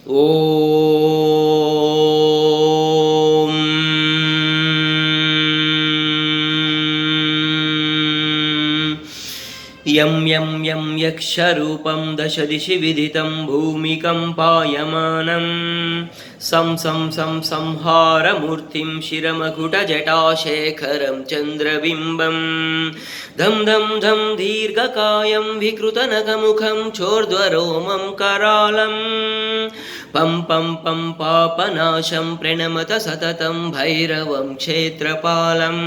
ಓಂ M M M ಯಕ್ಷರೂಪಂ ದಶದಿಶಿ ವಿದಿತಂ ಭೂಮಿಕಂಪಾಯಮಾನಂ ಸಂ ಸಂ ಸಂ ಸಂಹಾರಮೂರ್ತಿಂ ಶಿರಮಕುಟಜಟಾಶೇಖರಂ ಚಂದ್ರಬಿಂಬಂ ಧಂ ಧಂ ಧಂ ದೀರ್ಘಕಾಯಂ ವಿಕೃತನಖಮುಖಂ ಚೋರ್ಧ್ವರೋಮಂ ಕರಾಲಂ ಪಂ ಪಂ ಪಂ ಪಾಪನಾಶಂ ಪ್ರಣಮತ ಸತತಂ ಭೈರವಂ ಕ್ಷೇತ್ರಪಾಲಂ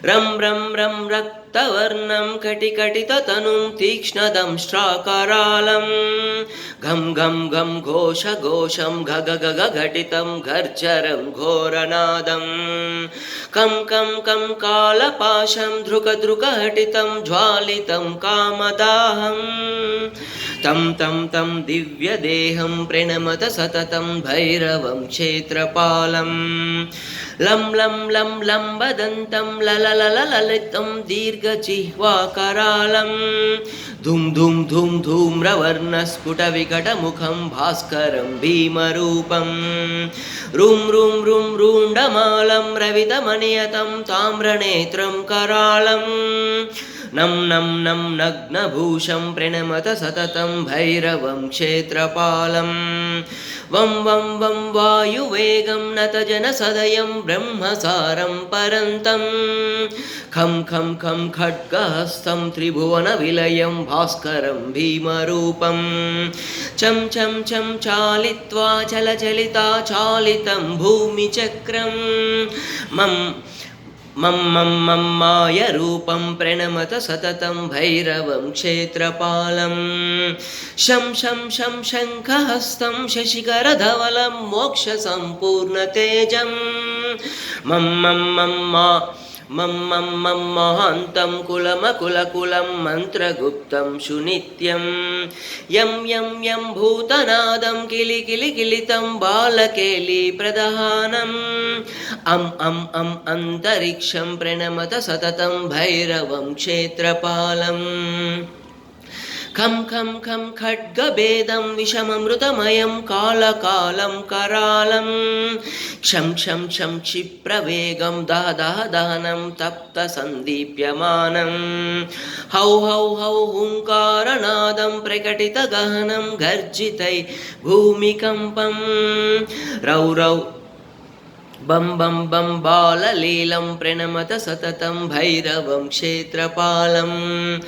ರಂ ರಂ ರಂ ರಕ್ತವರ್ಣಂ ಕಟಿಕಟಿತತನುಂ ತೀಕ್ಷ್ಣದಂಷ್ಟ್ರಾಕರಾಲಂ ಘಂ ಘಂ ಘಂ ಘೋಷ ಘೋಷಂ ಘಗ ಗಗ ಘಟಿತಂ ಘರ್ಜರಂ ಘೋರನಾದಂ ಕಂ ಕಂ ಕಂ ಕಾಲಪಾಶಂ ಧೃಕ ಧೃಕ ಹಟಿತಂ ಜ್ವಾಲಿತಂ ಕಾಮದಾಹಂ तं तं तं दिव्यदेहं प्रणमत सततं भैरवं क्षेत्रपालं लं लं लं लम्बदन्तं लललललितं दीर्घजिह्वाकरालं धूं धूं धूं धूम्रवर्णस्फुटविकटमुखं भास्करं भीमरूपं रुं रुं रुं रुण्डमालं रवितमनियतं ताम्रनेत्रं करालं नं नं नं नग्नभूषं प्रणमत सततं भैरवं क्षेत्रपालं वं वं वं वायुवेगं नतजनसदयं ब्रह्मसारं परन्तं खं खं खं खड्गहस्तं त्रिभुवनविलयं भास्करं भीमरूपं चं चं चं चालित्वा चलचलिता चालितं भूमिचक्रं मम मम मम मम मायरूपं प्रणमत सततं भैरवं क्षेत्रपालं शं शं शं शङ्खहस्तं शशिकरधवलं मोक्षसम्पूर्णतेजं मम मम मम मा मम मम मम महान्तं कुलमकुलकुलं मन्त्रगुप्तं सुनित्यं यं यं यं भूतनादं किलिकिलिकिलितं बालकेलीप्रदहानम् अम् अम् अम् अन्तरिक्षं प्रणमत सततं भैरवं क्षेत्रपालम् खं खं खं खड्गभेदं विषममृतमयं कालकालं करालं क्षं क्षं क्षं क्षिप्रवेगं दहदह दहनं तप्तसन्दीप्यमानं हौ हौ हौ हुङ्कारनादं प्रकटितगहनं गर्जितै भूमिकम्पं रौ रौ बं बं बं बाललीलं प्रणमत सततं भैरवं क्षेत्रपालम्